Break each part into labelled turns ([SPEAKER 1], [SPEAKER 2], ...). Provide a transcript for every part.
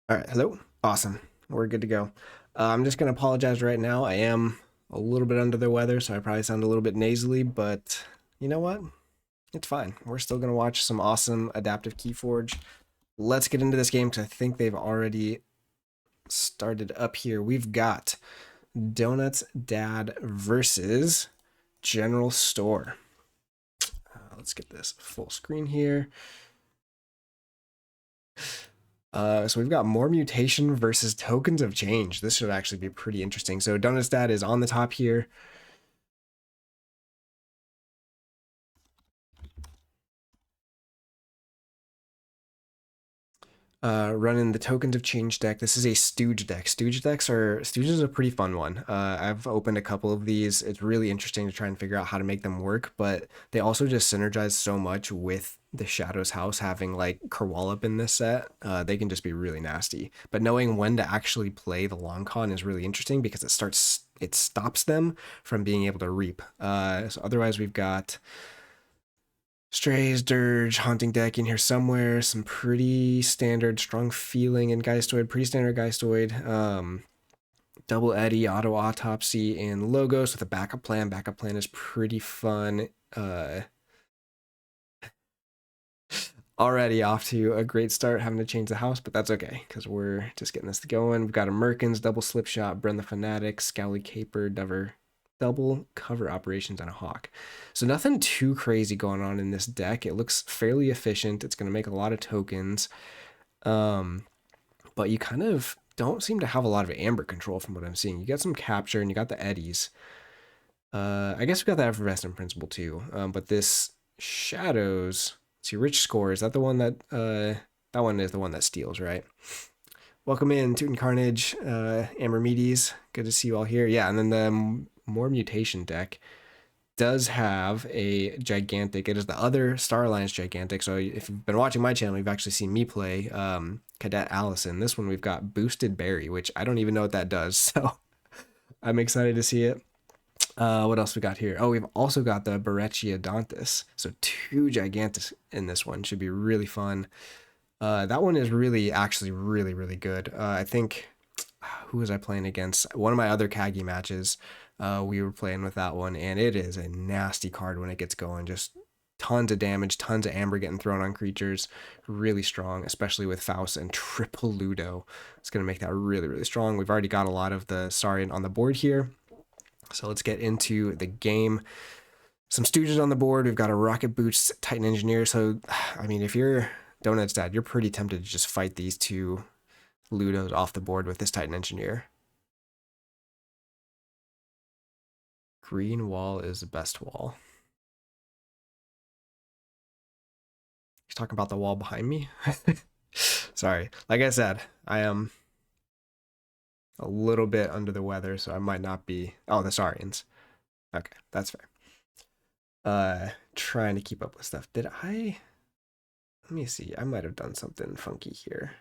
[SPEAKER 1] All right, hello. Awesome. We're good to go. I'm just going to apologize right now. I am a little bit under the weather, so I probably sound a little bit nasally, but you know what? It's fine. We're still going to watch some awesome adaptive Keyforge. Let's get into this game because I think they've already started up here. We've got Donutsdad versus General Store. Let's get this full screen here. So we've got more mutation versus tokens of change. This should actually be pretty interesting. So Donutsdad is on the top here. Running the tokens of change deck. This is a Stooge deck. Stooge is a pretty fun one. I've opened a couple of these. It's really interesting to try and figure out how to make them work, but they also just synergize so much with the Shadows House having like Kerwallop in this set. They can just be really nasty. But knowing when to actually play the long con is really interesting because it stops them from being able to reap. So otherwise we've got Strays, Dirge, Haunting deck in here somewhere. Some pretty standard Strong Feeling and Geistoid. Pretty standard Geistoid. Double Eddy, Auto Autopsy, and Logos with a backup plan. Backup plan is pretty fun. Already off to a great start having to change the house, but that's okay because we're just getting this going. We've got a Merkins, Double Slipshot, Bren the Fanatic, Scowly Caper, double cover operations, and a Hawk. So nothing too crazy going on in this deck. It looks fairly efficient. It's going to make a lot of tokens. But you kind of don't seem to have a lot of amber control from what I'm seeing. You got some capture and you got the eddies. I guess we got the effervescent principle too. But this shadows, see, rich score, is that the one that that one is the one that steals, right? Welcome in, Tootin' Carnage, Amber Meaties. Good to see you all here. Yeah, and then the more mutation deck does have a gigantic. It is the other Star Alliance gigantic. So if you've been watching my channel, you've actually seen me play Cadet Allison. This one we've got Boosted Berry, which I don't even know what that does. So I'm excited to see it. What else we got here? Oh, we've also got the Barrechiodontus. So 2 gigantics in this one. Should be really fun. That one is really, actually really, really good. I think, who was I playing against? One of my other KAGI matches, we were playing with that one, and it is a nasty card when it gets going. Just tons of damage, tons of amber getting thrown on creatures. Really strong, especially with Faust and triple Ludo. It's going to make that really, really strong. We've already got a lot of the Saurian on the board here. So let's get into the game. Some Stooges on the board. We've got a Rocket Boots, Titan Engineer. So, I mean, if you're Donutsdad, you're pretty tempted to just fight these 2 Ludos off the board with this Titan Engineer. Green wall is the best wall. He's talking about the wall behind me. Sorry. Like I said, I am a little bit under the weather, so I might not be. Oh, the Saurians. Okay, that's fair. Trying to keep up with stuff. Did I? Let me see. I might have done something funky here.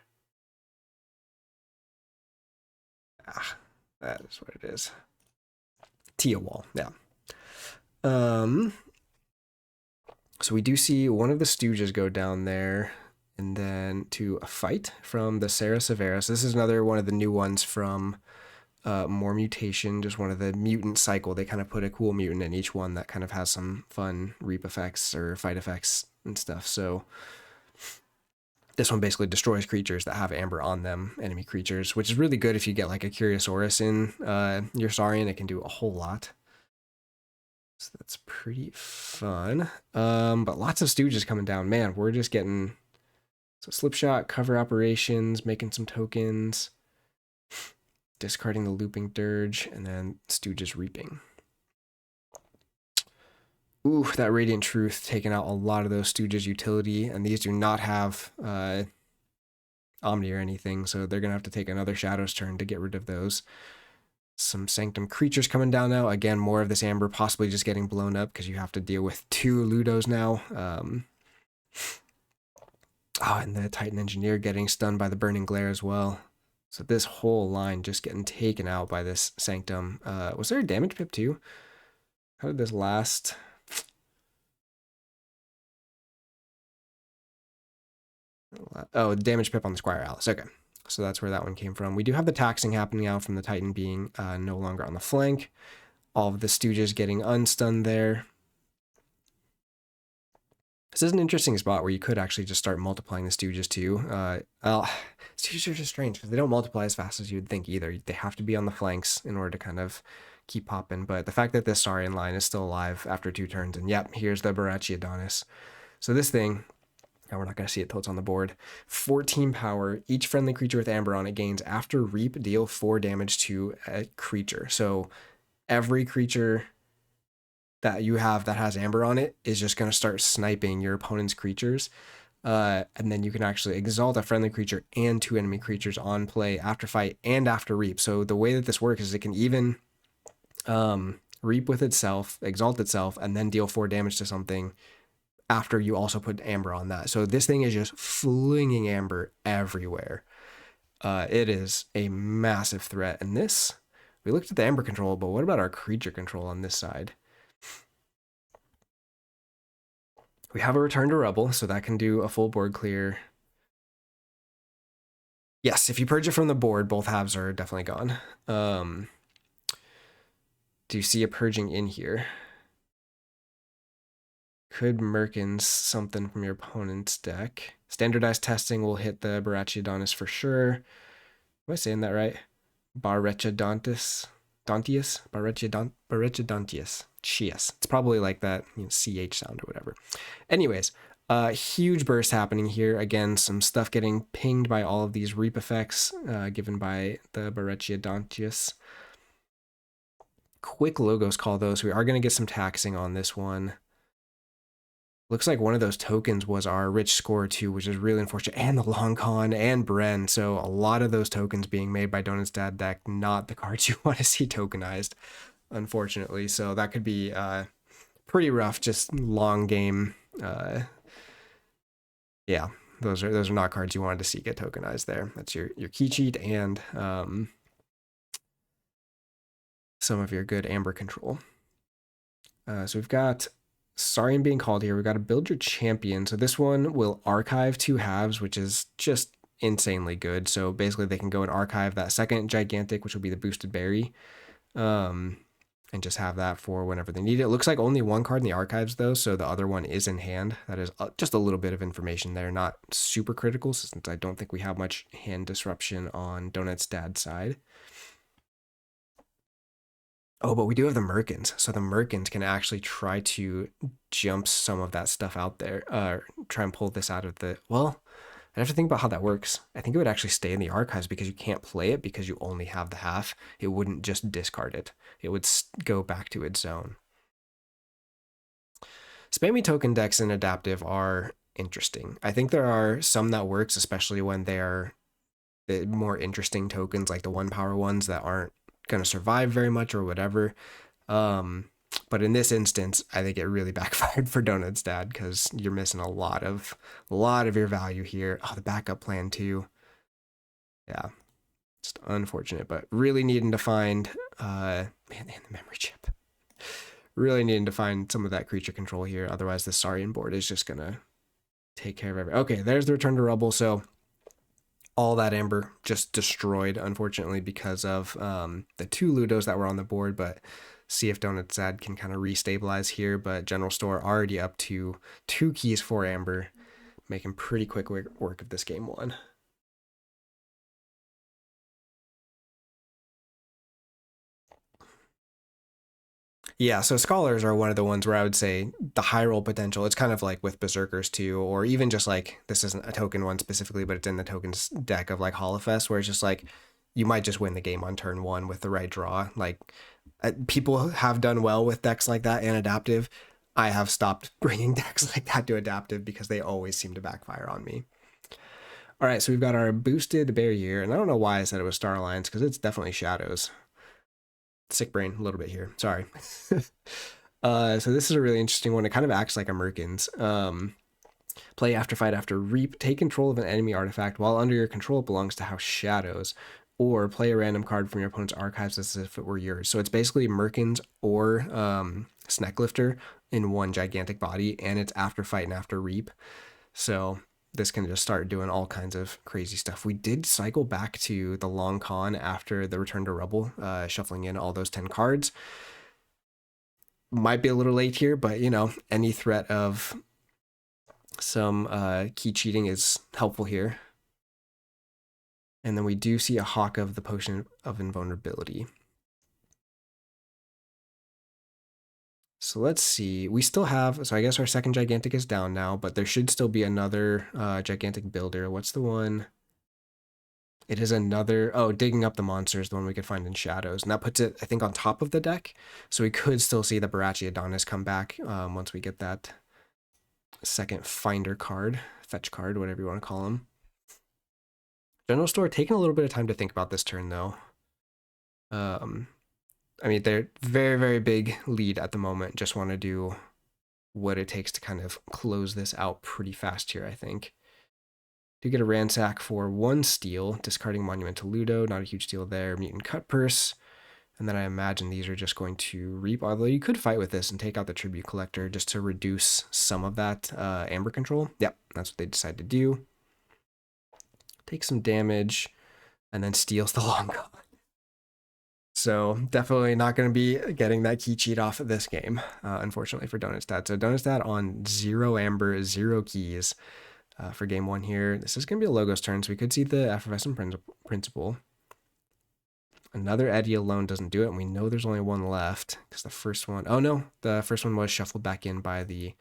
[SPEAKER 1] That is what it is. Tia wall, yeah. So we do see one of the Stooges go down there, and then to a fight from the Sarah Severus. This is another one of the new ones from More Mutation, just one of the mutant cycle. They kind of put a cool mutant in each one that kind of has some fun reap effects or fight effects and stuff. So this one basically destroys creatures that have amber on them, enemy creatures, which is really good if you get like a Curiosaurus in your Saurian. It can do a whole lot. So that's pretty fun. But lots of Stooges coming down. Man, we're just getting so Slipshot, cover operations, making some tokens, discarding the Looping Dirge, and then Stooges reaping. Ooh, that Radiant Truth taking out a lot of those Stooges utility, and these do not have Omni or anything, so they're going to have to take another Shadow's turn to get rid of those. Some Sanctum creatures coming down now. Again, more of this Amber possibly just getting blown up because you have to deal with 2 Ludos now. And the Titan Engineer getting stunned by the Burning Glare as well. So this whole line just getting taken out by this Sanctum. Was there a damage pip too? How did this last? Oh, damage pip on the Squire Alice. Okay. So that's where that one came from. We do have the taxing happening now from the Titan being no longer on the flank. All of the Stooges getting unstunned there. This is an interesting spot where you could actually just start multiplying the Stooges too. Stooges are just strange because they don't multiply as fast as you'd think either. They have to be on the flanks in order to kind of keep popping. But the fact that this Saurian line is still alive after 2 turns, and yep, here's the Brachiodonis. So this thing, now we're not going to see it till it's on the board. 14 power. Each friendly creature with amber on it gains after reap, deal 4 damage to a creature. So every creature that you have that has amber on it is just going to start sniping your opponent's creatures. And then you can actually exalt a friendly creature and 2 enemy creatures on play after fight and after reap. So the way that this works is it can even reap with itself, exalt itself, and then deal 4 damage to something after you also put amber on that. So this thing is just flinging amber everywhere. It is a massive threat. And this, we looked at the amber control, but what about our creature control on this side? We have a Return to Rubble, so that can do a full board clear. Yes, if you purge it from the board, both halves are definitely gone. Do you see a purging in here? Could Merkins something from your opponent's deck. Standardized testing will hit the Brachiodonis for sure. Am I saying that right? Barrechidontius? Barrechidontius. Chias. It's probably like that, CH sound or whatever. Anyways, huge burst happening here. Again, some stuff getting pinged by all of these reap effects given by the Barrechidontius. Quick logos call those. We are going to get some taxing on this one. Looks like one of those tokens was our Rich Score too, which is really unfortunate. And the Long Con and Bren. So a lot of those tokens being made by Donutsdad deck, not the cards you want to see tokenized, unfortunately. So that could be pretty rough, just long game. Yeah, those are not cards you wanted to see get tokenized there. That's your key cheat and some of your good amber control. So we've got Saurian being called here. We've got to build your champion. So this one will archive 2 halves, which is just insanely good. So basically they can go and archive that second gigantic, which will be the boosted berry, and just have that for whenever they need it. It looks like only 1 card in the archives though, so the other one is in hand. That is just a little bit of information there, not super critical since I don't think we have much hand disruption on Donutsdad's side. Oh, but we do have the Merkins. So the Merkins can actually try to jump some of that stuff out there. Try and pull this out of the... Well, I have to think about how that works. I think it would actually stay in the archives because you can't play it because you only have the half. It wouldn't just discard it. It would go back to its zone. Spammy token decks in Adaptive are interesting. I think there are some that works, especially when they are the more interesting tokens, like the 1 power ones that aren't going to survive very much or whatever. But in this instance, I think it really backfired for Donutsdad because you're missing a lot of your value here. Oh, the backup plan too. Yeah. Just unfortunate, but really needing to find, man, and the memory chip. Really needing to find some of that creature control here. Otherwise, the Saurian board is just going to take care of everything. Okay, there's the Return to Rubble. So all that amber just destroyed, unfortunately, because of the 2 Ludos that were on the board. But see if Donutsdad can kind of restabilize here. But General Store already up to 2 keys for amber, making pretty quick work of this game 1. Yeah, so Scholars are one of the ones where I would say the high roll potential, it's kind of like with Berserkers too, or even just like, this isn't a token one specifically, but it's in the tokens deck of like Hollowfest, where it's just like, you might just win the game on turn 1 with the right draw. Like, people have done well with decks like that and adaptive. I have stopped bringing decks like that to adaptive because they always seem to backfire on me. All right, so we've got our boosted barrier, and I don't know why I said it was Star Alliance, because it's definitely Shadows. Sick brain a little bit here. Sorry. So this is a really interesting one. It kind of acts like a Merkins. Play after fight after reap. Take control of an enemy artifact while under your control. It belongs to House Shadows. Or play a random card from your opponent's archives as if it were yours. So it's basically Merkins or Snecklifter in one gigantic body, and it's after fight and after reap. So this can just start doing all kinds of crazy stuff. We did cycle back to the long con after the Return to Rubble, shuffling in all those 10 cards. Might be a little late here, but you know, any threat of some key cheating is helpful here. And then we do see a Hawk of the Potion of Invulnerability. So let's see. We still have, so I guess our second gigantic is down now, but there should still be another gigantic builder. What's the one? It is another, oh, Digging Up the Monster is the one we could find in Shadows. And that puts it, I think, on top of the deck. So we could still see the Barachi Adonis come back once we get that second Finder card, Fetch card, whatever you want to call him. General Store taking a little bit of time to think about this turn, though. I mean, they're very, very big lead at the moment. Just want to do what it takes to kind of close this out pretty fast here, I think. Do get a Ransack for 1 steal, discarding Monumental Ludo, not a huge deal there. Mutant Cutpurse, and then I imagine these are just going to reap, although you could fight with this and take out the Tribute Collector just to reduce some of that amber control. Yep, that's what they decided to do. Take some damage, and then steals the Long Con. So definitely not going to be getting that key cheat off of this game, unfortunately for Donutsdad. So Donutsdad on 0 amber, 0 keys for game 1 here. This is going to be a Logos turn, so we could see the Effervescent Principle. Another Eddy alone doesn't do it, and we know there's only 1 left, because the first one, oh no, the first one was shuffled back in by the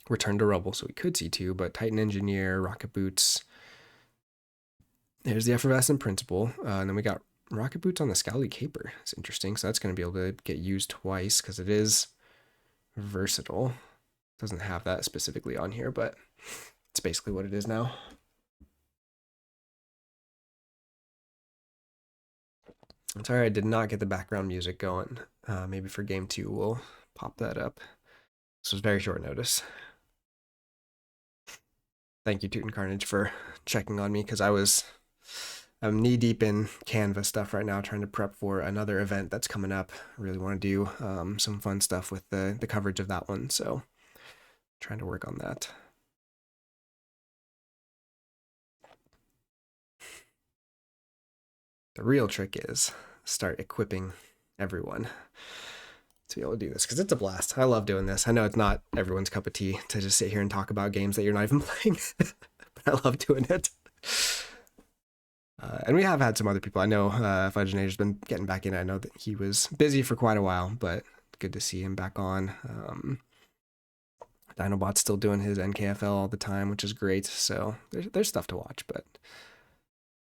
[SPEAKER 1] Return to Rubble, so we could see 2, but Titan Engineer, Rocket Boots. There's the Effervescent Principle, and then we got Rocket Boots on the Scowly Caper. It's interesting, so that's going to be able to get used twice, because it is versatile. Doesn't have that specifically on here, but it's basically what it is now. I'm sorry I did not get the background music going. Maybe for game 2 we'll pop that up. This was very short notice. Thank you, Tootin' Carnage, for checking on me, because I'm knee deep in Canva stuff right now, trying to prep for another event that's coming up. I really want to do some fun stuff with the coverage of that one, so trying to work on that. The real trick is start equipping everyone to be able to do this, because it's a blast. I love doing this. I know it's not everyone's cup of tea to just sit here and talk about games that you're not even playing, but I love doing it. And we have had some other people. I know Fudgenator's been getting back in. I know that he was busy for quite a while, but good to see him back on. Dinobot's still doing his NKFL all the time, which is great. So there's stuff to watch, but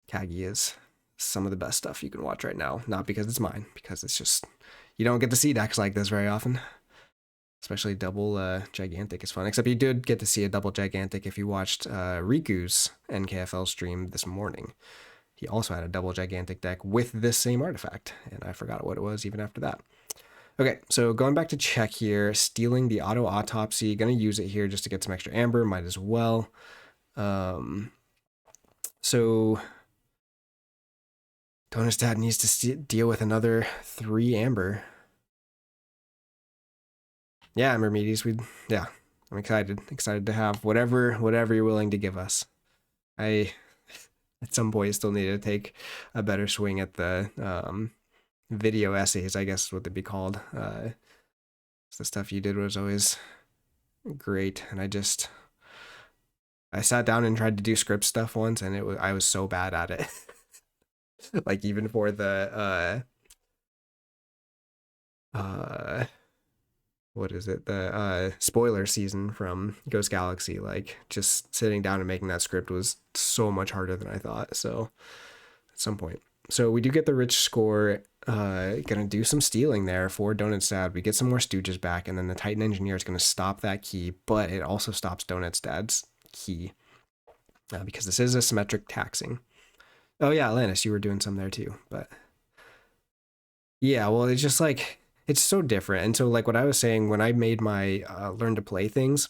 [SPEAKER 1] KAGI is some of the best stuff you can watch right now. Not because it's mine, because it's just, you don't get to see decks like this very often. Especially double gigantic is fun. Except you did get to see a double gigantic if you watched Riku's NKFL stream this morning. He also had a double gigantic deck with this same artifact, and I forgot what it was even after that. Okay, so going back to check here, stealing the Auto Autopsy, gonna use it here just to get some extra amber, might as well. So Donutsdad needs to deal with another 3 amber. Yeah, Mermedes, yeah, I'm excited to have whatever you're willing to give us. I at some point still need to take a better swing at the video essays, I guess is what they'd be called. The stuff you did was always great, and I sat down and tried to do script stuff once, and I was so bad at it. Like even for the what is it, the spoiler season from Ghost Galaxy, like just sitting down and making that script was so much harder than I thought. So at some point, so we do get the rich score. Gonna do some stealing there for Donutsdad. We get some more Stooges back, and then the Titan Engineer is gonna stop that key, but it also stops Donutsdad's key because this is a symmetric taxing. Oh yeah, Atlantis, you were doing some there too, but yeah, well, it's just like it's so different. And so like what I was saying, when I made my learn to play things,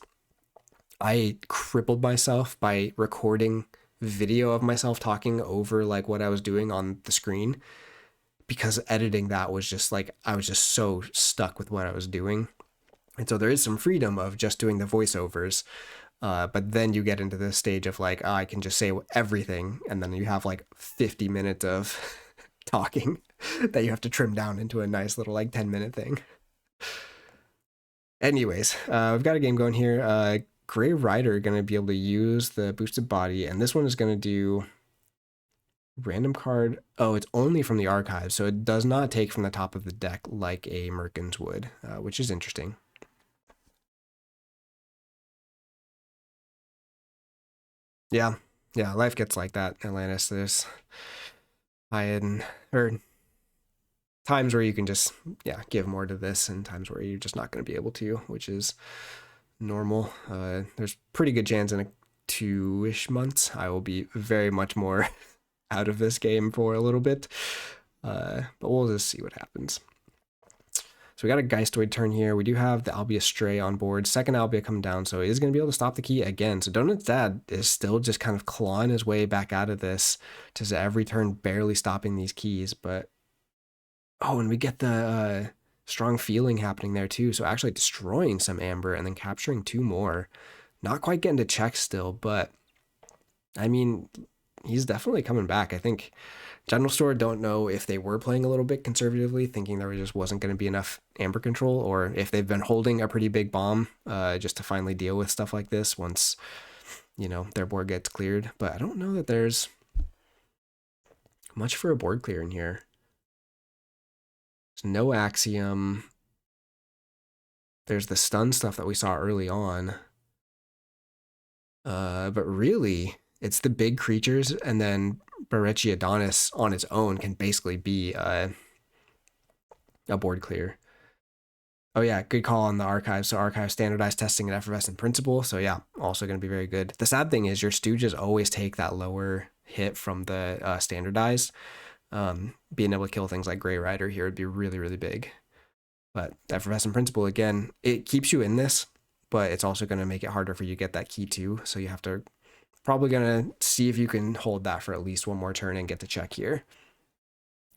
[SPEAKER 1] I crippled myself by recording video of myself talking over like what I was doing on the screen, because editing that was just like I was just so stuck with what I was doing. And so there is some freedom of just doing the voiceovers, but then you get into this stage of like, oh, I can just say everything, and then you have like 50 minutes of talking that you have to trim down into a nice little like 10-minute thing. Anyways, we've got a game going here. Gray Rider going to be able to use the boosted body, and this one is going to do random card. Oh, it's only from the archive, so it does not take from the top of the deck like a Merkins would, which is interesting. Yeah, life gets like that, Atlantis. There's or times where you can just give more to this, and times where you're just not going to be able to, which is normal. There's pretty good chance in a 2-ish months I will be very much more out of this game for a little bit, but we'll just see what happens. So we got a Geistoid turn here. We do have the Albia Stray on board. Second Albia coming down, so he is going to be able to stop the key again. So Donutsdad is still just kind of clawing his way back out of this, just every turn barely stopping these keys. But oh, and we get the strong feeling happening there too. So actually destroying some amber and then capturing 2 more. Not quite getting to check still, but I mean, he's definitely coming back. I think General Store don't know if they were playing a little bit conservatively, thinking there just wasn't going to be enough amber control, or if they've been holding a pretty big bomb just to finally deal with stuff like this once, their board gets cleared. But I don't know that there's much for a board clear in here. There's no Axiom. There's the stun stuff that we saw early on. But really, it's the big creatures, and then Barechi Adonis on its own can basically be a board clear. Oh yeah, good call on the archive. So archive standardized testing and effervescent principle. So yeah, also going to be very good. The sad thing is your Stooges always take that lower hit from the standardized. Being able to kill things like Gray Rider here would be really, really big. But effervescent principle, again, it keeps you in this, but it's also going to make it harder for you to get that key too. So you have to probably going to see if you can hold that for at least one more turn and get the check here.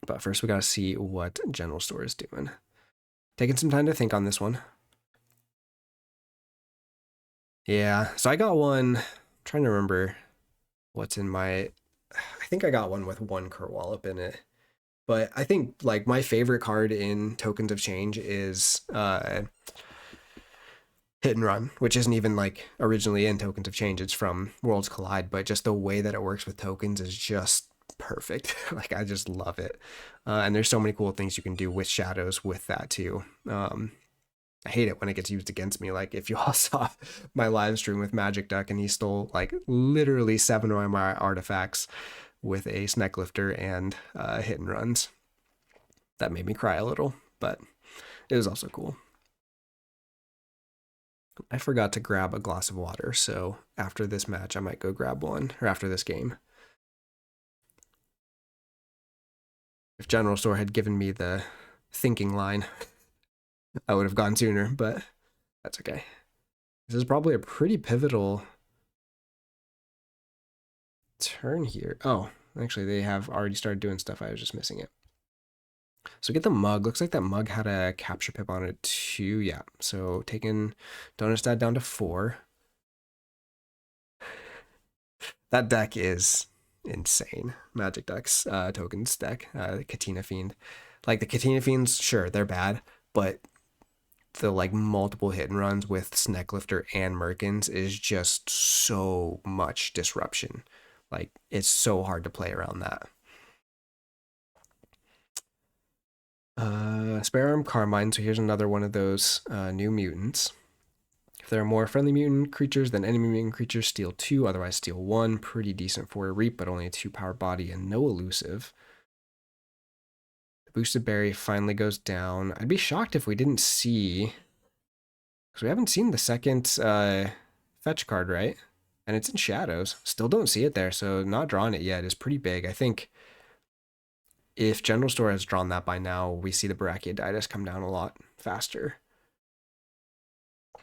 [SPEAKER 1] But first we got to see what General Store is doing. Taking some time to think on this one. Yeah, so I got one, I'm trying to remember what's in my, I think I got one with 1 Kerwallop in it. But I think like my favorite card in Tokens of Change is Hit and Run, which isn't even like originally in Tokens of Change. It's from Worlds Collide, but just the way that it works with tokens is just perfect. Like I just love it. And there's so many cool things you can do with shadows with that too. I hate it when it gets used against me. Like if you all saw my live stream with Magic Duck and he stole like literally 7 of my artifacts with a Sneck Lifter and Hit and Runs. That made me cry a little, but it was also cool. I forgot to grab a glass of water, so after this match I might go grab one, or after this game. If General Store had given me the thinking line, I would have gone sooner, but that's okay. This is probably a pretty pivotal turn here. Oh, Actually, they have already started doing stuff. I was just missing it. So get the mug. Looks like that mug had a capture pip on it too. Yeah. So taking Donutsdad down to 4. That deck is insane. Magic decks, tokens deck, Katina Fiend. Like the Katina Fiends, sure, they're bad, but the like multiple hit and runs with Snecklifter and Merkins is just so much disruption. Like it's so hard to play around that. Spare Arm Carmine. So here's another one of those new mutants. If there are more friendly mutant creatures than enemy mutant creatures, steal 2, otherwise steal 1. Pretty decent for a Reap, but only a 2 power body and no elusive. The boosted berry finally goes down. I'd be shocked if we didn't see, because we haven't seen the second fetch card, right? And it's in shadows. Still don't see it there, so not drawing it yet is pretty big. I think if General Store has drawn that by now, we see the Brachioditis come down a lot faster.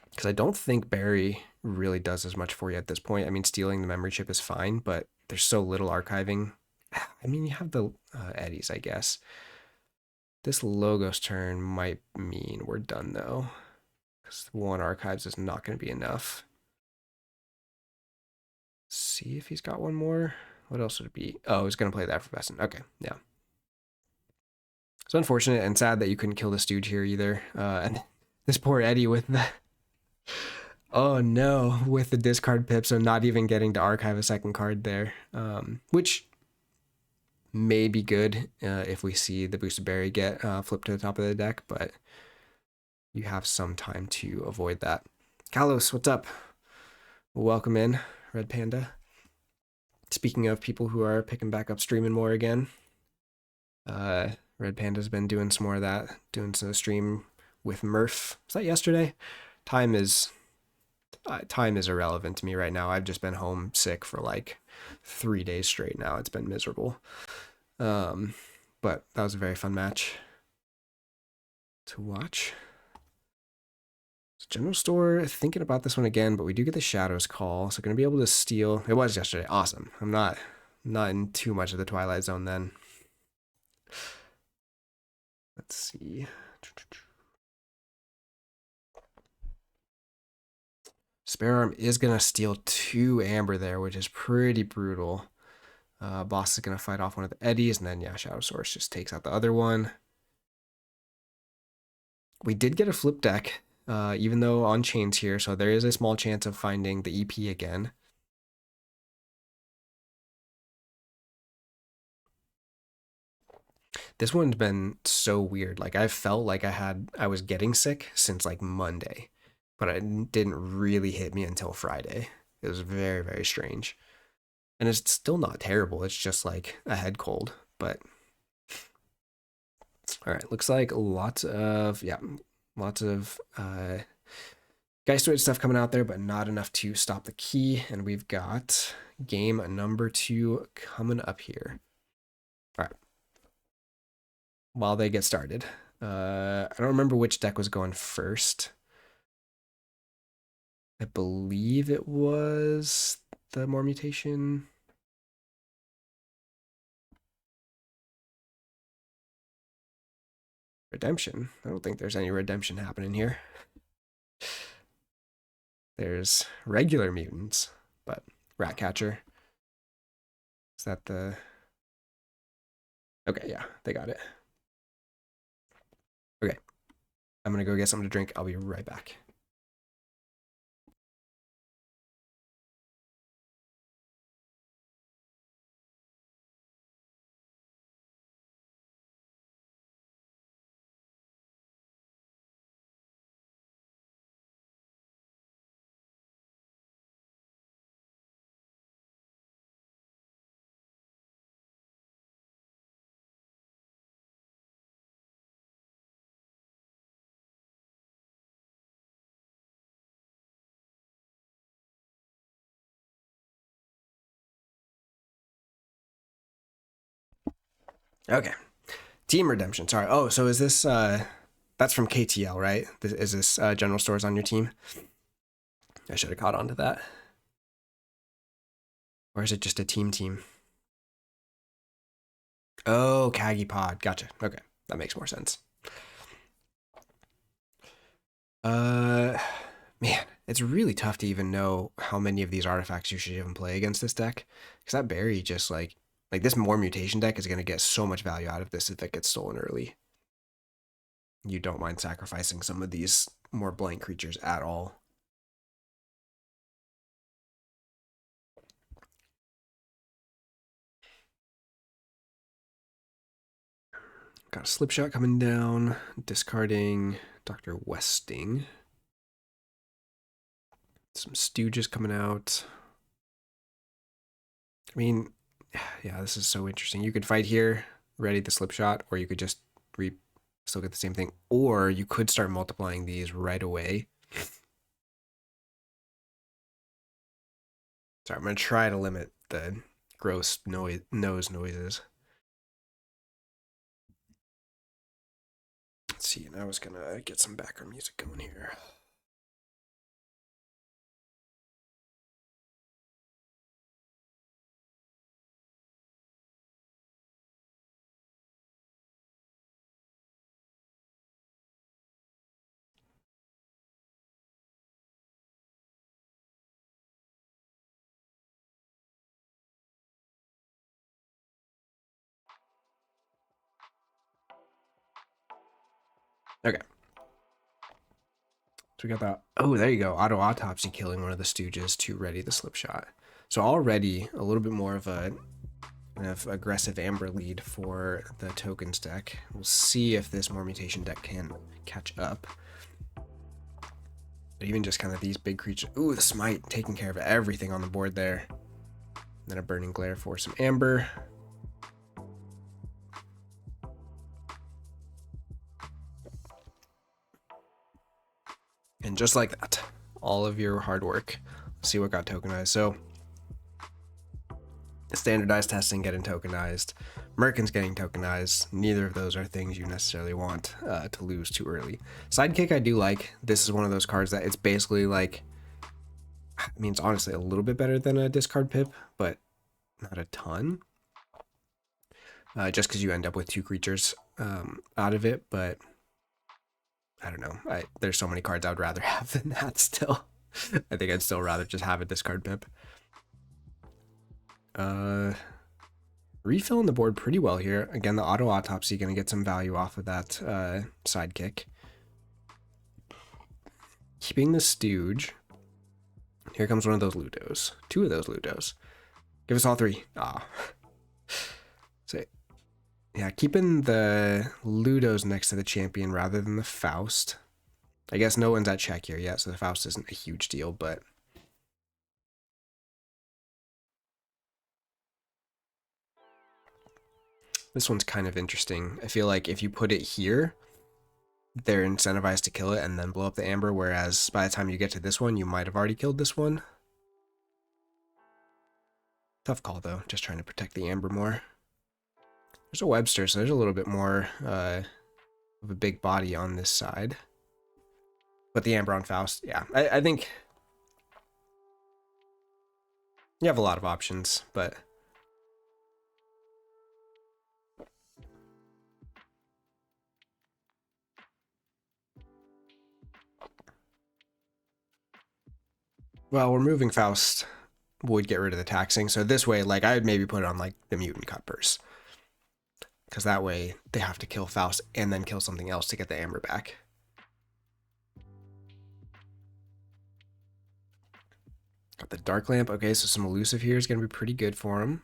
[SPEAKER 1] Because I don't think Barry really does as much for you at this point. I mean, stealing the memory chip is fine, but there's so little archiving. I mean, you have the eddies, I guess. This Logos turn might mean we're done, though. Because 1 archives is not going to be enough. See if he's got one more. What else would it be? Oh, he's going to play the Effervescent. Okay, yeah. It's unfortunate and sad that you couldn't kill the Stooge here either. And this poor Eddie with the... Oh no, with the discard pip, so not even getting to archive a second card there, which may be good if we see the boosted berry get flipped to the top of the deck, but you have some time to avoid that. Kalos, what's up? Welcome in, Red Panda. Speaking of people who are picking back up streaming more again, Red Panda's been doing some more of that, doing some stream with Murph. Was that yesterday? Time is irrelevant to me right now. I've just been home sick for like 3 days straight now. It's been miserable. But that was a very fun match to watch. So General Store, thinking about this one again, but we do get the Shadows call, so going to be able to steal. It was yesterday. Awesome. I'm not in too much of the Twilight Zone then. Let's see. Spare Arm is going to steal 2 Amber there, which is pretty brutal. Boss is going to fight off one of the Eddies, and then, yeah, Shadow Source just takes out the other one. We did get a flip deck, even though on chains here, so there is a small chance of finding the EP again. This one's been so weird. Like, I felt like I was getting sick since, like, Monday, but it didn't really hit me until Friday. It was very, very strange. And it's still not terrible. It's just like a head cold, but all right. Looks like lots of Geistoid stuff coming out there, but not enough to stop the key. And we've got game number 2 coming up here. All right. While they get started, I don't remember which deck was going first. I believe it was the More Mutation. Redemption. I don't think there's any redemption happening here. There's regular mutants, but Ratcatcher. Is that the... Okay, yeah, they got it. Okay. I'm going to go get something to drink. I'll be right back. Okay. Team Redemption. Sorry. Oh, so is this that's from KTL, right? Is this General Stores on your team? I should have caught on to that. Or is it just a team? Oh, KAGI pod. Gotcha. Okay, that makes more sense. Uh, man, it's really tough to even know how many of these artifacts you should even play against this deck, because that berry just like this more mutation deck is gonna get so much value out of this if it gets stolen early. You don't mind sacrificing some of these more blank creatures at all. Got a slip shot coming down, discarding Dr. Westing. Some Stooges coming out. I mean, yeah, this is so interesting. You could fight here, ready the slip shot, or you could just still get the same thing, or you could start multiplying these right away. Sorry, I'm gonna try to limit the gross nose noises. Let's see, and I was gonna get some background music going here. Okay. So we got that. Oh, there you go. Auto autopsy killing one of the Stooges to ready the slip shot. So already a little bit more of a kind of aggressive amber lead for the tokens deck. We'll see if this more mutation deck can catch up. But even just kind of these big creatures. Ooh, the smite taking care of everything on the board there. And then a burning glare for some amber. And just like that, all of your hard work. Let's see what got tokenized. So standardized testing getting tokenized, Merkin's getting tokenized. Neither of those are things you necessarily want to lose too early. Sidekick I do like. This is one of those cards that it's basically like, I mean, it's honestly a little bit better than a discard pip, but not a ton. Just because you end up with two creatures out of it, but I don't know. There's so many cards I would rather have than that still. I think I'd still rather just have a discard pip. Refilling the board pretty well here. Again, the auto autopsy going to get some value off of that sidekick. Keeping the Stooge. Here comes one of those Ludos. Two of those Ludos. Give us all three. Ah. So, yeah, keeping the Ludos next to the champion rather than the Faust. I guess no one's at check here yet, so the Faust isn't a huge deal, but this one's kind of interesting. I feel like if you put it here, they're incentivized to kill it and then blow up the amber, whereas by the time you get to this one, you might have already killed this one. Tough call, though. Just trying to protect the amber more. There's a Webster, so there's a little bit more of a big body on this side. But the amber on Faust, yeah. I think you have a lot of options, but well, removing Faust would get rid of the taxing. So this way, like, I would maybe put it on like the mutant cuppers, because that way they have to kill Faust and then kill something else to get the amber back. Got the Dark Lamp. Okay, so some elusive here is going to be pretty good for him.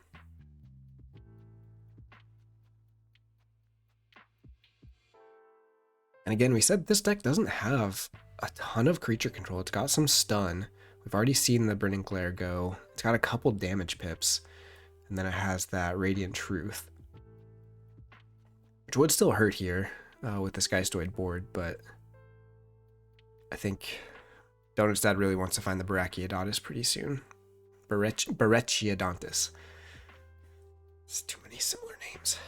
[SPEAKER 1] And again, we said this deck doesn't have a ton of creature control. It's got some stun. We've already seen the Burning Glare go. It's got a couple damage pips. And then it has that Radiant Truth, which would still hurt here with this Geistoid board, but I think Donutsdad really wants to find the Brachiodotus pretty soon. Brachiodontous. It's too many similar names.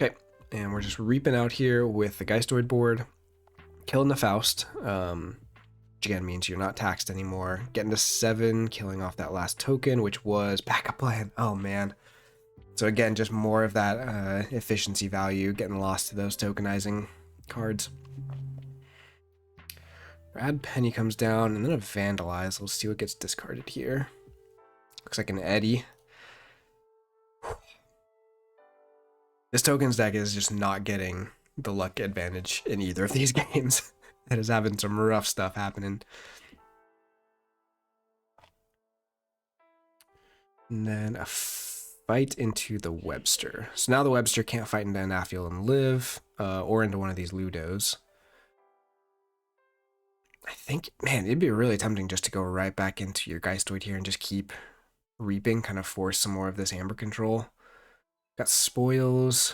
[SPEAKER 1] Okay, and we're just just reaping out here with the Geistoid board, killing the Faust, which again means you're not taxed anymore. Getting to 7, killing off that last token, which was backup plan. Oh man. So again, just more of that efficiency value, getting lost to those tokenizing cards. Rad Penny comes down, and then a Vandalize. Let's see what gets discarded here. Looks like an Eddy. This tokens deck is just not getting the luck advantage in either of these games. It is having some rough stuff happening. And then a fight into the Webster. So now the Webster can't fight into Anafiel and live, or into one of these Ludos. I think, man, it'd be really tempting just to go right back into your Geistoid here and just keep reaping, kind of force some more of this Amber control. Got Spoils,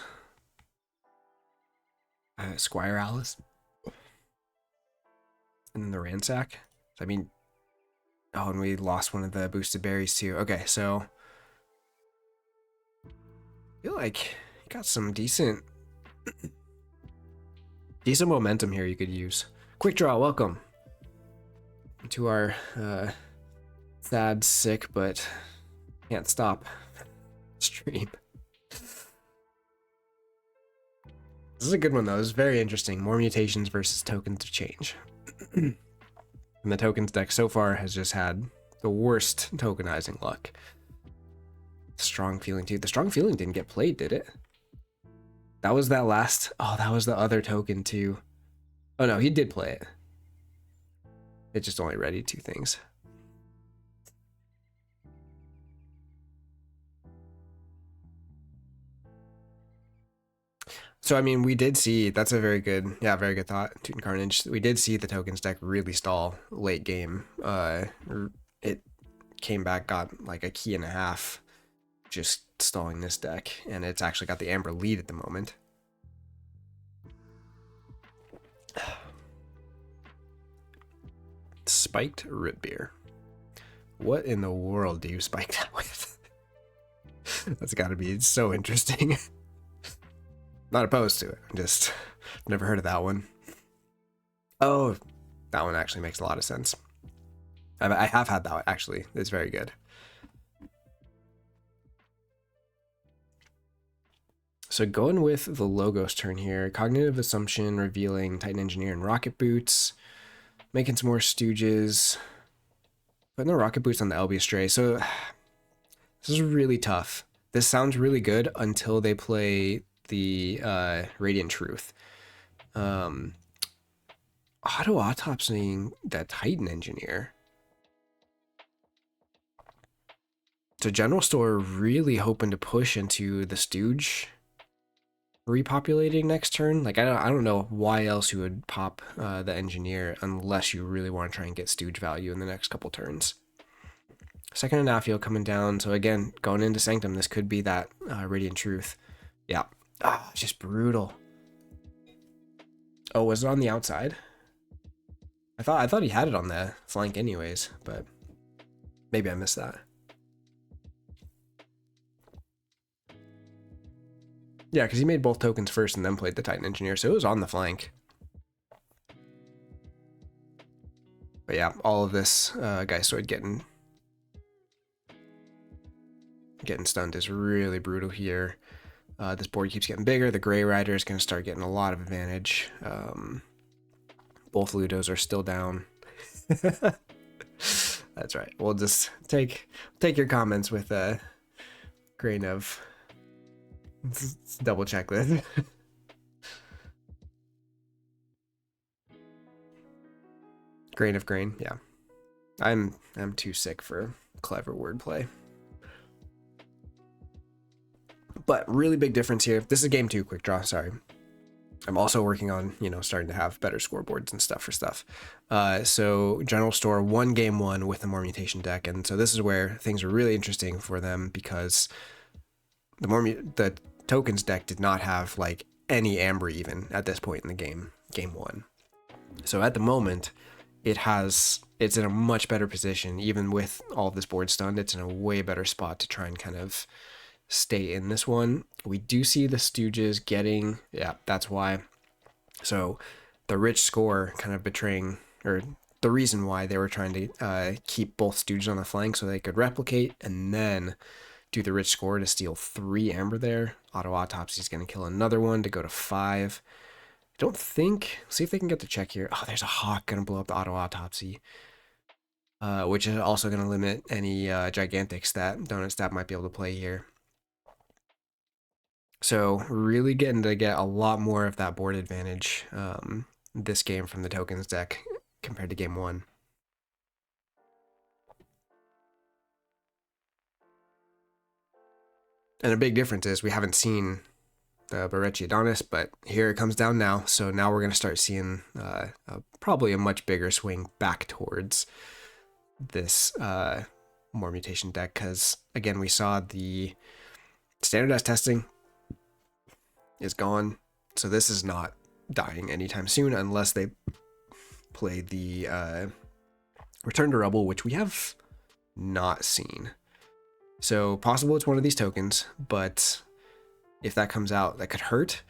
[SPEAKER 1] Squire Alice, and then the Ransack. I mean, oh, and we lost one of the boosted berries too. Okay, so I feel like you got some decent momentum here you could use. Quick Draw, welcome to our sad, sick, but can't stop stream. This is a good one though. This is very interesting. More mutations versus tokens of change. And the tokens deck so far has just had the worst tokenizing luck. Strong Feeling too. The Strong Feeling didn't get played, did it? That was that last. Oh, that was the other token too. Oh no, he did play it. It just only readied 2 things. So, I mean, we did see, that's a very good thought, Teuton Carnage. We did see the tokens deck really stall late game. It came back, got like a key and a half, just stalling this deck, and it's actually got the Amber lead at the moment. Spiked Root Beer. What in the world do you spike that with? That's gotta be so interesting. Not opposed to it. Just never heard of that one. Oh, that one actually makes a lot of sense. I have had that one, actually. It's very good. So going with the Logos turn here, Cognitive Assumption, revealing Titan Engineer and Rocket Boots, making some more Stooges, putting the Rocket Boots on the LB Stray. So this is really tough. This sounds really good until they play the Radiant Truth. Auto-autopsying that Titan Engineer. So General Store really hoping to push into the Stooge repopulating next turn. Like, I don't know why else you would pop the Engineer unless you really want to try and get Stooge value in the next couple turns. Second Anafiel coming down. So again, going into Sanctum, this could be that Radiant Truth. Yeah. Ah, just brutal. Oh, was it on the outside? I thought he had it on the flank anyways, but maybe I missed that. Yeah, because he made both tokens first and then played the Titan Engineer, so it was on the flank. But yeah, all of this Geistoid getting stunned is really brutal here. This board keeps getting bigger. The Grey Rider is going to start getting a lot of advantage. Both Ludos are still down. That's right. We'll just take your comments with a grain of... Let's double check this. Grain of grain, yeah. I'm too sick for clever wordplay. But really big difference here. This is game 2 quick draw, sorry. I'm also working on, starting to have better scoreboards and stuff for stuff. So General Store won game 1 with the More Mutation deck, and so this is where things are really interesting for them because the tokens deck did not have like any Amber even at this point in the game 1. So at the moment, it's in a much better position. Even with all of this board stunned, it's in a way better spot to try and kind of stay in this one. We do see the Stooges getting, yeah, that's why. So the rich score kind of betraying, or the reason why they were trying to keep both Stooges on the flank so they could replicate and then do the rich score to steal 3 amber there. Auto Autopsy is going to kill another one to go to 5. I don't think, see if they can get the check here. Oh, there's a Hawk going to blow up the Auto Autopsy. Which is also going to limit any Gigantics that Donutsdad might be able to play here. So really getting to get a lot more of that board advantage this game from the tokens deck compared to game 1. And a big difference is we haven't seen the Brachydonis, but here it comes down now. So now we're going to start seeing probably a much bigger swing back towards this more mutation deck, because again, we saw the standardized testing is gone, so this is not dying anytime soon unless they play the Return to Rubble, which we have not seen. So possible it's one of these tokens, but if that comes out, that could hurt.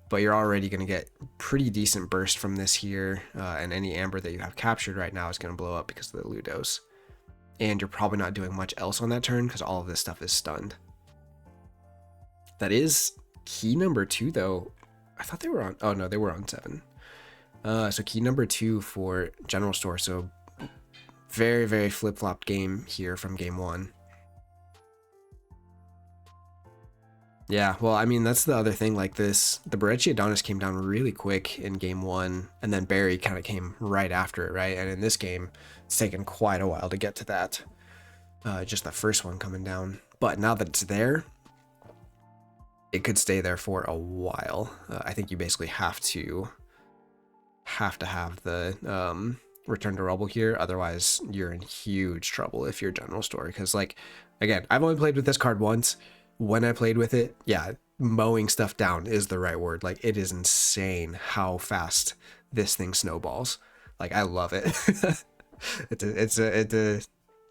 [SPEAKER 1] But you're already going to get pretty decent burst from this here, and any amber that you have captured right now is going to blow up because of the Ludos. And you're probably not doing much else on that turn because all of this stuff is stunned. That is key number 2, though. I thought they were on, oh no, they were on 7. So key number 2 for General Store. So very, very flip-flopped game here from game 1. Yeah, well, I mean, that's the other thing. Like this, the Brachydonis came down really quick in game 1, and then Barry kind of came right after it, right? And in this game, it's taken quite a while to get to that. Just the first one coming down. But now that it's there, it could stay there for a while. I think you basically have to have the Return to Rubble here. Otherwise, you're in huge trouble if you're General Store. Because, like, again, I've only played with this card once. When I played with it, yeah, mowing stuff down is the right word. Like, it is insane how fast this thing snowballs. Like, I love it. it's a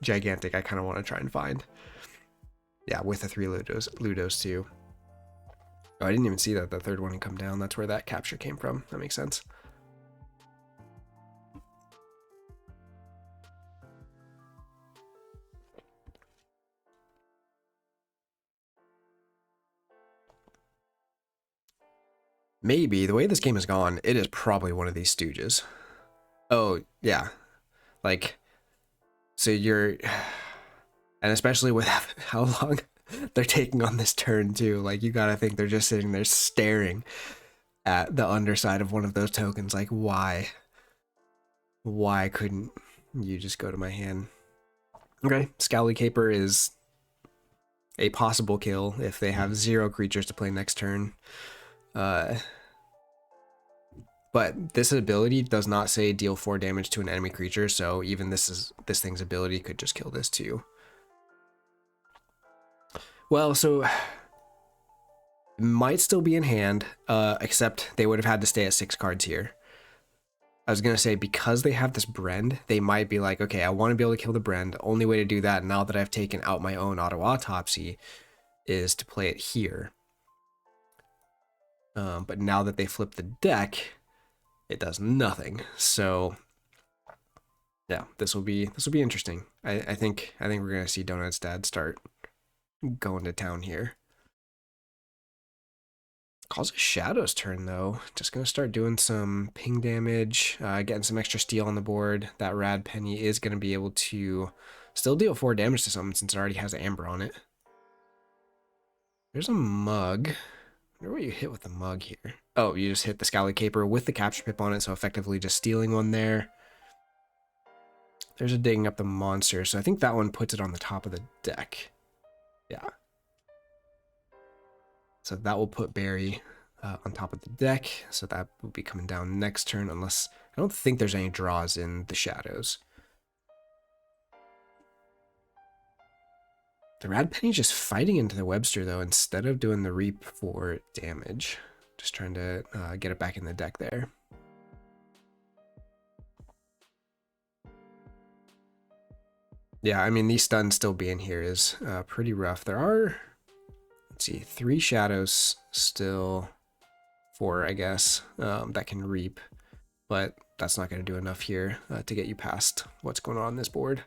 [SPEAKER 1] gigantic I kind of want to try and find. Yeah, with the 3 Ludos too. Oh, I didn't even see that the third one had come down. That's where that capture came from. That makes sense. Maybe, the way this game has gone, it is probably one of these Stooges. Oh, yeah. Like, so you're... And especially with how long they're taking on this turn, too. Like, you gotta think they're just sitting there staring at the underside of one of those tokens. Like, why? Why couldn't you just go to my hand? Okay, Scowly Caper is a possible kill if they have 0 creatures to play next turn. But this ability does not say deal 4 damage to an enemy creature, so even this thing's ability could just kill this too. Well, so it might still be in hand, except they would have had to stay at 6 cards here. I was gonna say, because they have this Brend, they might be like, okay, I want to be able to kill the Brend. The only way to do that, now that I've taken out my own Auto Autopsy, is to play it here. But now that they flip the deck, it does nothing. So yeah, this will be interesting. I think we're gonna see Donutsdad start going to town here. Calls it Shadow's turn though. Just gonna start doing some ping damage, getting some extra steel on the board. That Rad Penny is gonna be able to still deal 4 damage to something since it already has Amber on it. There's a mug. I wonder what you hit with the mug here. Oh, you just hit the Scowly Caper with the capture pip on it, so effectively just stealing one there. There's a digging up the monster, so I think that one puts it on the top of the deck. Yeah. So that will put Barry on top of the deck, so that will be coming down next turn, unless... I don't think there's any draws in the shadows. The Rad Penny just fighting into the Webster, though, instead of doing the Reap for damage. Just trying to get it back in the deck there. Yeah, I mean, these stuns still being here is pretty rough. There are let's see, 3 shadows still, 4, I guess, that can reap, but that's not going to do enough here to get you past what's going on this board.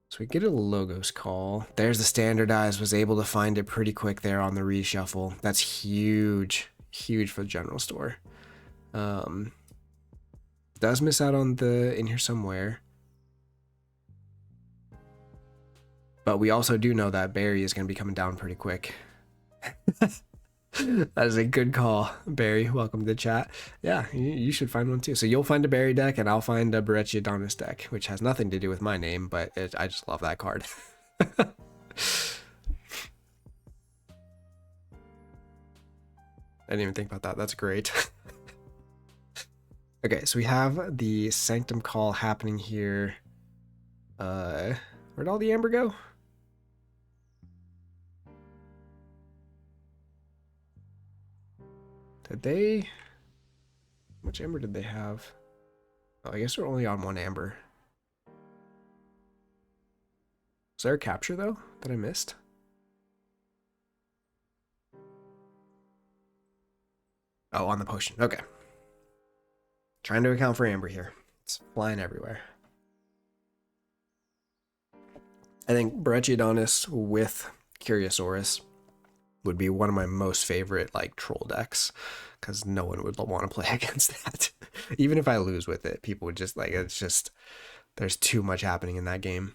[SPEAKER 1] So we get a logos call. There's the standardized, was able to find it pretty quick there on the reshuffle. That's huge, huge for the general store. Does miss out on the in here somewhere. But we also do know that Barry is going to be coming down pretty quick. That is a good call, Barry. Welcome to the chat. Yeah, you should find one too. So you'll find a Barry deck, and I'll find a Barretti Adonis deck, which has nothing to do with my name, but I just love that card. I didn't even think about that. That's great. Okay, so we have the Sanctum call happening here. Where'd all the amber go? Did they... How much amber did they have? Oh, I guess they're only on 1 amber. Was there a capture, though, that I missed? Oh, on the potion. Okay. Trying to account for amber here. It's flying everywhere. I think Barretti Adonis with Curiosaurus would be one of my most favorite like troll decks, because no one would want to play against that. Even if I lose with it, people would just like, it's just, there's too much happening in that game.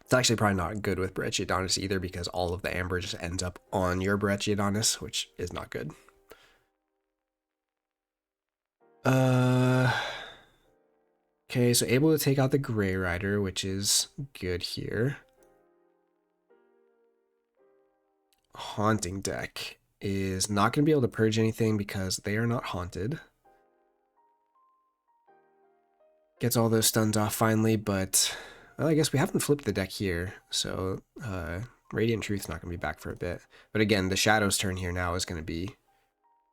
[SPEAKER 1] It's actually probably not good with Barretti Adonis either, because all of the amber just ends up on your Barretti Adonis, which is not good. Okay, so able to take out the Grey Rider, which is good here. Haunting deck is not going to be able to purge anything because they are not haunted. Gets all those stuns off finally, but well, I guess we haven't flipped the deck here, so Radiant Truth's not going to be back for a bit. But again, the Shadow's turn here now is going to be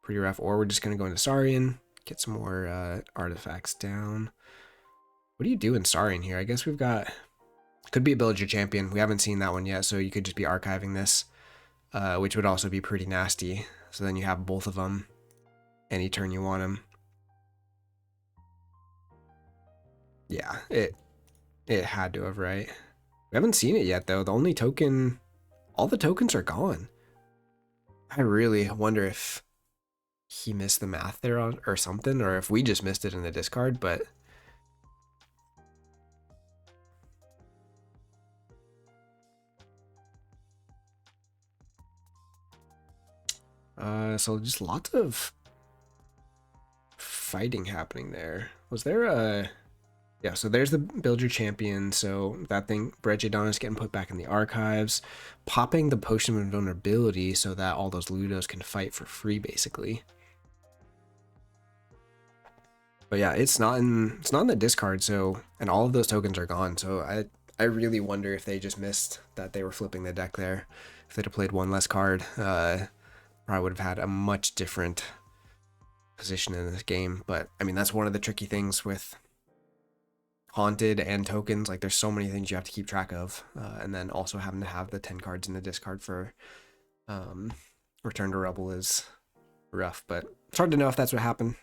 [SPEAKER 1] pretty rough, or we're just going to go into Saurian, get some more artifacts down. What do you do in Saurian here? I guess we've got... Could be a Build Your Champion. We haven't seen that one yet, so you could just be archiving this. Which would also be pretty nasty. So then you have both of them any turn you want them. Yeah, it had to have, right? We haven't seen it yet, though. The only token... All the tokens are gone. I really wonder if he missed the math there on, or something, or if we just missed it in the discard, but... So just lots of fighting happening there. Was there a... Yeah, so there's the Build Your Champion. So that thing, Barretti Adonis getting put back in the archives. Popping the Potion of Invulnerability so that all those Ludos can fight for free, basically. But yeah, it's not in the discard, so... And all of those tokens are gone, so I really wonder if they just missed that they were flipping the deck there. If they'd have played one less card, probably would have had a much different position in this game. But I mean, that's one of the tricky things with haunted and tokens. Like, there's so many things you have to keep track of, and then also having to have the 10 cards in the discard for Return to Rebel is rough. But it's hard to know if that's what happened.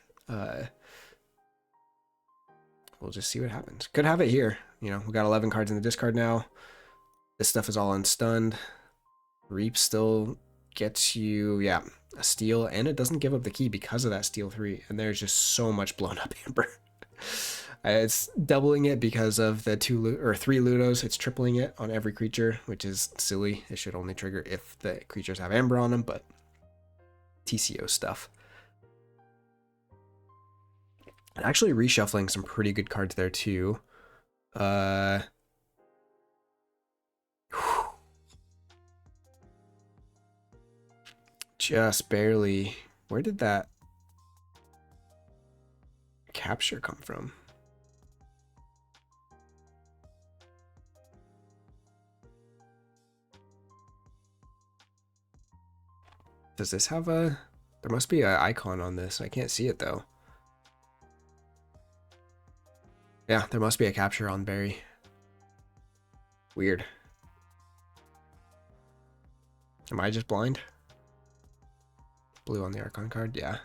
[SPEAKER 1] We'll just see what happens. Could have it here. You know, we got 11 cards in the discard now. This stuff is all unstunned. Reap still gets you, yeah, a steal, and it doesn't give up the key because of that steal 3, and there's just so much blown up amber. It's doubling it because of the 2 or 3 Ludos. It's tripling it on every creature, which is silly. It should only trigger if the creatures have amber on them, but TCO stuff. And actually reshuffling some pretty good cards there too. Just barely. Where did that capture come from? Does this have a... There must be an icon on this. I can't see it though. Yeah, there must be a capture on Barry. Weird. Am I just blind? Blue on the Archon card, yeah.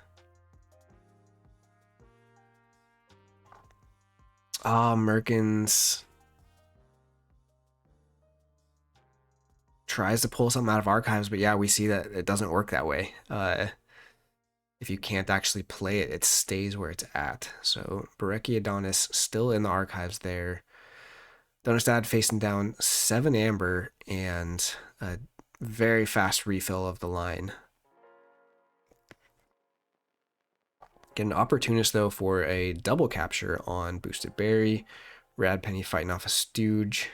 [SPEAKER 1] Ah, Merkins tries to pull something out of archives, but yeah, we see that it doesn't work that way. If you can't actually play it, it stays where it's at. So Brachiodonis still in the archives there. Donutsdad facing down 7 amber and a very fast refill of the line. Get an opportunist though for a double capture on Boosted Berry. Rad Penny fighting off a Stooge.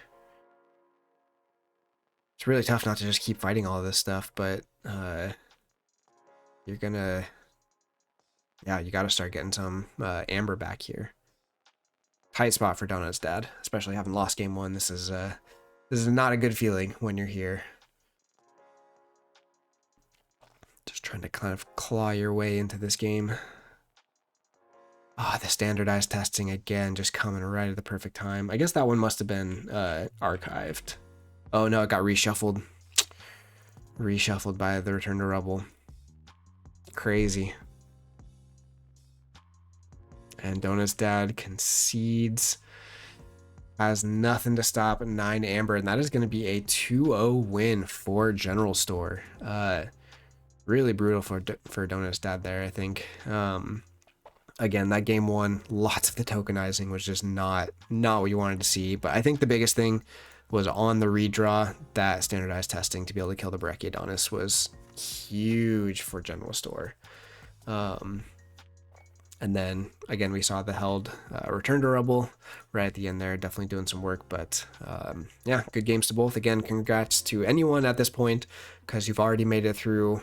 [SPEAKER 1] It's really tough not to just keep fighting all of this stuff, but you're gonna, yeah, you gotta start getting some amber back here. Tight spot for Donutsdad, especially having lost game 1. This is not a good feeling when you're here. Just trying to kind of claw your way into this game. Ah, the standardized testing again, just coming right at the perfect time. I guess that one must have been archived. Oh no, it got reshuffled. Reshuffled by the Return to Rubble. Crazy. And Donutsdad concedes. Has nothing to stop 9 amber, and that is going to be a 2-0 win for General Store. Really brutal for Donutsdad there, I think. Again, that game 1, lots of the tokenizing was just not what you wanted to see. But I think the biggest thing was on the redraw, that standardized testing to be able to kill the Brachiodonis was huge for General Store. And then, again, we saw the held Return to Rubble right at the end there, definitely doing some work. But yeah, good games to both. Again, congrats to anyone at this point, because you've already made it through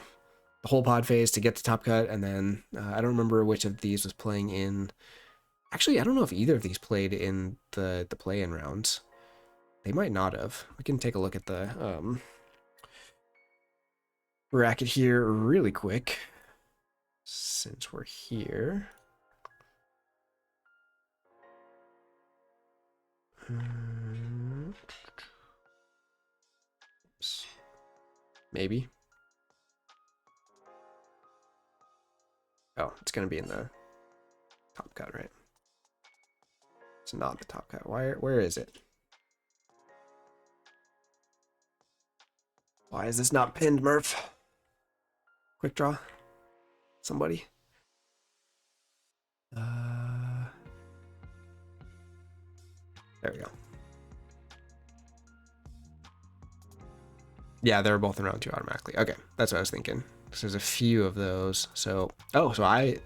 [SPEAKER 1] the whole pod phase to get to Top Cut. And then I don't remember which of these was playing in. Actually, I don't know if either of these played in the play-in rounds. They might not have. We can take a look at the bracket here really quick, since we're here. Oops. Maybe. Oh, it's going to be in the Top Cut, right? It's not the Top Cut. Where is it? Why is this not pinned, Murph? Quick draw. Somebody. There we go. Yeah, they're both in round 2 automatically. Okay, that's what I was thinking. So there's a few of those. So, so I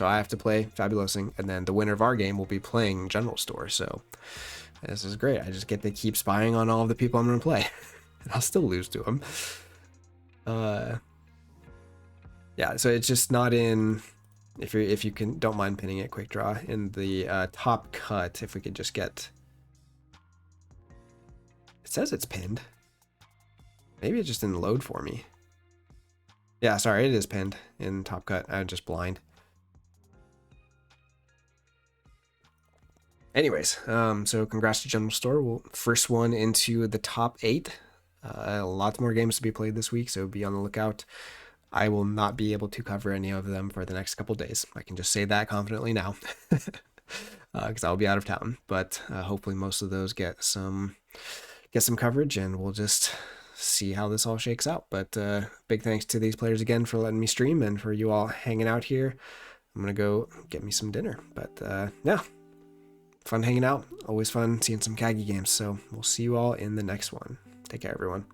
[SPEAKER 1] have to play Fabulosing, and then the winner of our game will be playing General Store. So this is great. I just get to keep spying on all of the people I'm going to play. And I'll still lose to them. Yeah, so it's just not in, if you don't mind pinning it, quick draw in the Top Cut. If we could just get, it says it's pinned. Maybe it just didn't load for me. Yeah, sorry, it is pinned in Top Cut. I'm just blind. Anyways, so congrats to General Store. First one into the top 8. Lots more games to be played this week, so be on the lookout. I will not be able to cover any of them for the next couple days. I can just say that confidently now, because I'll be out of town. But hopefully most of those get some coverage, and we'll just see how this all shakes out. But big thanks to these players again for letting me stream and for you all hanging out here. I'm gonna go get me some dinner. But yeah, fun hanging out. Always fun seeing some KAGI games. So we'll see you all in the next one. Take care, everyone.